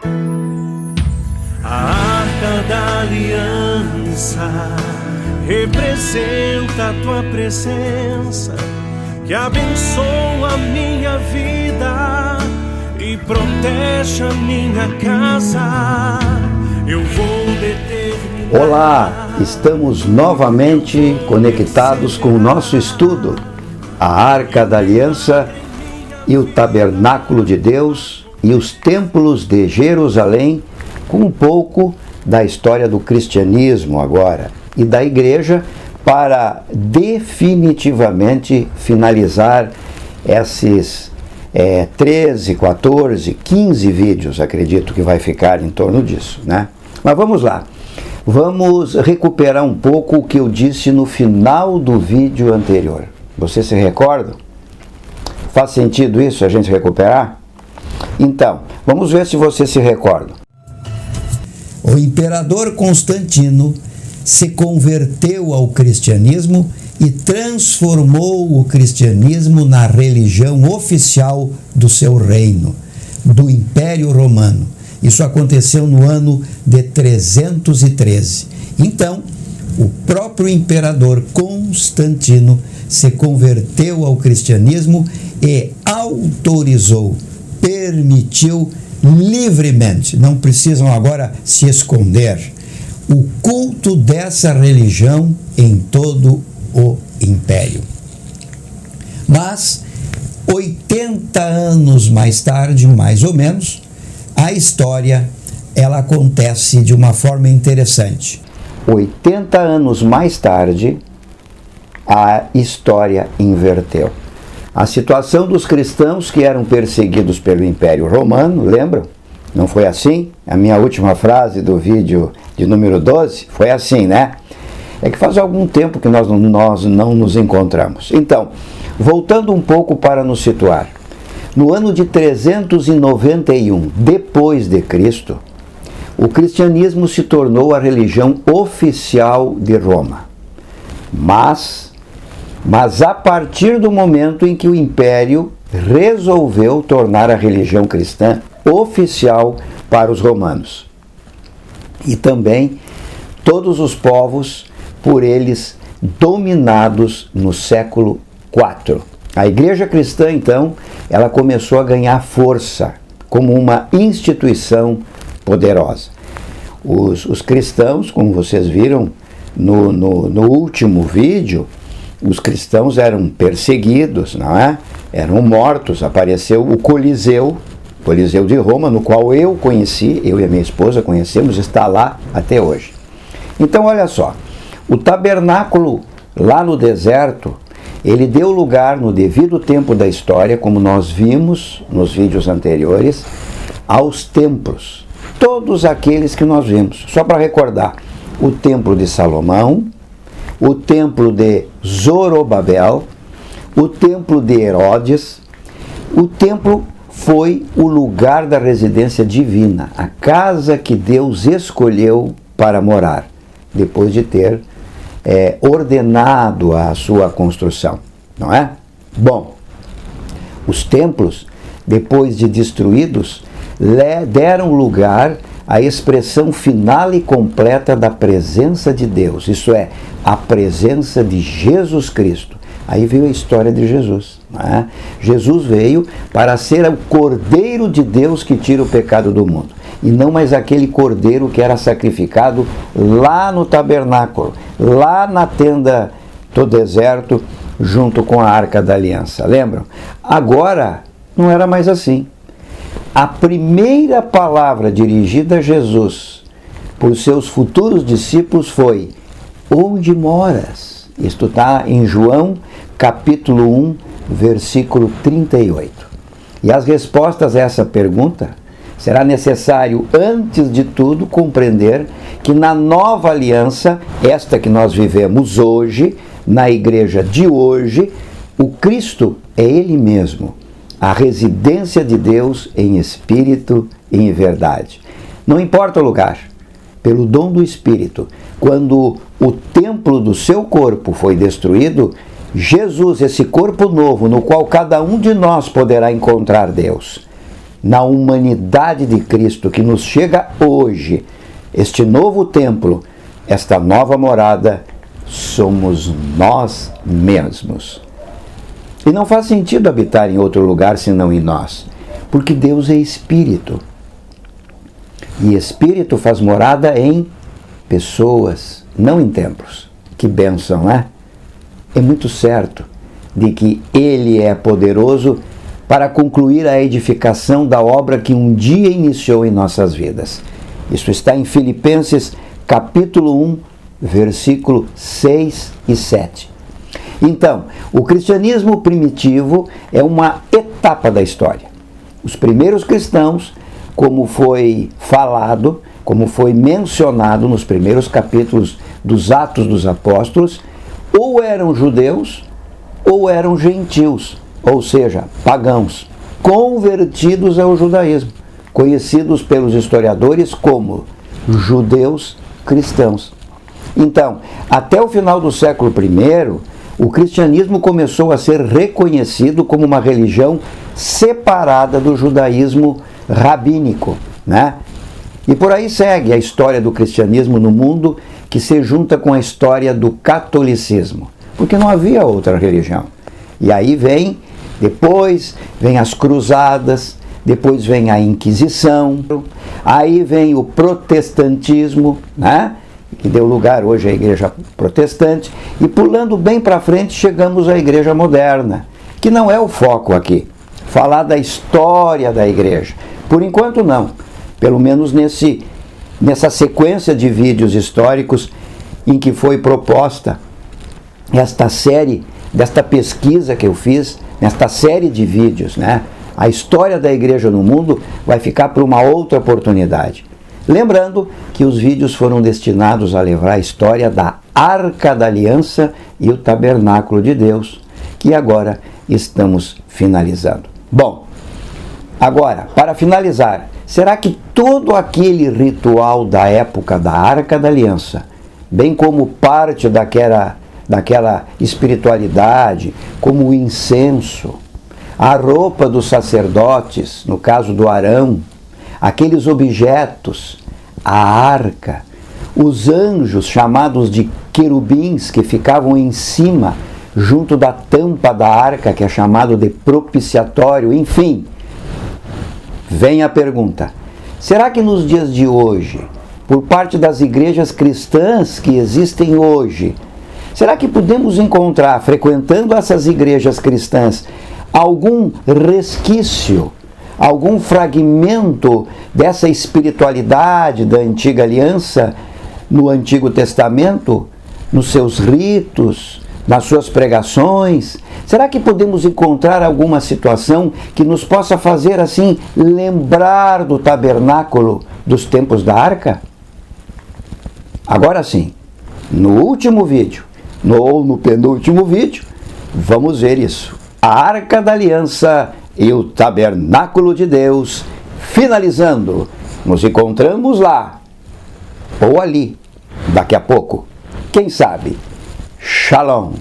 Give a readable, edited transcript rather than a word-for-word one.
A Arca da Aliança representa a tua presença, que abençoa a minha vida e protege a minha casa. Eu vou determinar. Olá, estamos novamente conectados com o nosso estudo, a Arca da Aliança e o Tabernáculo de Deus e os templos de Jerusalém, com um pouco da história do cristianismo agora e da igreja, para definitivamente finalizar esses 13, 14, 15 vídeos, acredito que vai ficar em torno disso, né? Mas vamos lá, vamos recuperar um pouco o que eu disse no final do vídeo anterior. Você se recorda? Faz sentido isso, a gente recuperar? Então, vamos ver se você se recorda. O imperador Constantino se converteu ao cristianismo e transformou o cristianismo na religião oficial do seu reino, do Império Romano. Isso aconteceu no ano de 313. Então, o próprio imperador Constantino se converteu ao cristianismo e autorizou, permitiu livremente, não precisam agora se esconder, o culto dessa religião em todo o império. Mas 80 anos mais tarde, mais ou menos, a história ela acontece de uma forma interessante. 80 anos mais tarde, a história inverteu. A situação dos cristãos que eram perseguidos pelo Império Romano, lembram? Não foi assim? A minha última frase do vídeo de número 12 foi assim, né? É que faz algum tempo que nós não nos encontramos. Então, voltando um pouco para nos situar. No ano de 391 depois de Cristo, o cristianismo se tornou a religião oficial de Roma. Mas a partir do momento em que o Império resolveu tornar a religião cristã oficial para os romanos. E também todos os povos por eles dominados no século IV. A igreja cristã, então, ela começou a ganhar força como uma instituição poderosa. Os cristãos, como vocês viram no último vídeo, os cristãos eram perseguidos, não é? Eram mortos. Apareceu o Coliseu de Roma, no qual eu conheci, eu e a minha esposa conhecemos, está lá até hoje. Então, olha só, o tabernáculo lá no deserto, ele deu lugar no devido tempo da história, como nós vimos nos vídeos anteriores, aos templos. Todos aqueles que nós vimos. Só para recordar, o templo de Salomão, o templo de Zorobabel, o templo de Herodes. O templo foi o lugar da residência divina, a casa que Deus escolheu para morar, depois de ter ordenado a sua construção, não é? Bom, os templos, depois de destruídos, deram lugar à expressão final e completa da presença de Deus, isso é, a presença de Jesus Cristo. Aí veio a história de Jesus, não é? Jesus veio para ser o Cordeiro de Deus que tira o pecado do mundo, e não mais aquele cordeiro que era sacrificado lá no tabernáculo, lá na tenda do deserto, junto com a Arca da Aliança, lembram? Agora não era mais assim. A primeira palavra dirigida a Jesus por seus futuros discípulos foi: onde moras? Isto está em João capítulo 1, versículo 38. E as respostas a essa pergunta, será necessário, antes de tudo, compreender que na nova aliança, esta que nós vivemos hoje, na igreja de hoje, o Cristo é Ele mesmo, a residência de Deus em espírito e em verdade. Não importa o lugar, pelo dom do Espírito, quando o templo do seu corpo foi destruído, Jesus, esse corpo novo, no qual cada um de nós poderá encontrar Deus, na humanidade de Cristo que nos chega hoje, este novo templo, esta nova morada, somos nós mesmos. E não faz sentido habitar em outro lugar senão em nós, porque Deus é Espírito. E Espírito faz morada em pessoas, não em templos. Que bênção, né? É muito certo de que Ele é poderoso para concluir a edificação da obra que um dia iniciou em nossas vidas. Isso está em Filipenses capítulo 1, versículo 6 e 7. Então, o cristianismo primitivo é uma etapa da história. Os primeiros cristãos, como foi falado, como foi mencionado nos primeiros capítulos dos Atos dos Apóstolos, ou eram judeus ou eram gentios, ou seja, pagãos, convertidos ao judaísmo, conhecidos pelos historiadores como judeus cristãos. Então, até o final do século I, o cristianismo começou a ser reconhecido como uma religião separada do judaísmo rabínico, né? E por aí segue a história do cristianismo no mundo, que se junta com a história do catolicismo, porque não havia outra religião. E aí depois vem as cruzadas, depois vem a Inquisição, aí vem o protestantismo, né? Que deu lugar hoje à igreja protestante, e pulando bem para frente chegamos à igreja moderna, que não é o foco aqui, falar da história da igreja. Por enquanto não, pelo menos nessa sequência de vídeos históricos em que foi proposta esta série, desta pesquisa que eu fiz, nesta série de vídeos, né? A história da igreja no mundo vai ficar para uma outra oportunidade. Lembrando que os vídeos foram destinados a levar a história da Arca da Aliança e o Tabernáculo de Deus, que agora estamos finalizando. Bom, agora, para finalizar, será que todo aquele ritual da época da Arca da Aliança, bem como parte daquela espiritualidade, como o incenso, a roupa dos sacerdotes, no caso do Arão, aqueles objetos, a arca, os anjos chamados de querubins que ficavam em cima, junto da tampa da arca, que é chamado de propiciatório, enfim. Vem a pergunta: será que nos dias de hoje, por parte das igrejas cristãs que existem hoje, será que podemos encontrar, frequentando essas igrejas cristãs, algum resquício, algum fragmento dessa espiritualidade da antiga aliança no Antigo Testamento, nos seus ritos, nas suas pregações? Será que podemos encontrar alguma situação que nos possa fazer assim lembrar do tabernáculo dos tempos da arca? Agora sim, no último vídeo, ou no penúltimo vídeo, vamos ver isso. A Arca da Aliança e o Tabernáculo de Deus, finalizando. Nos encontramos lá, ou ali, daqui a pouco. Quem sabe? Shalom.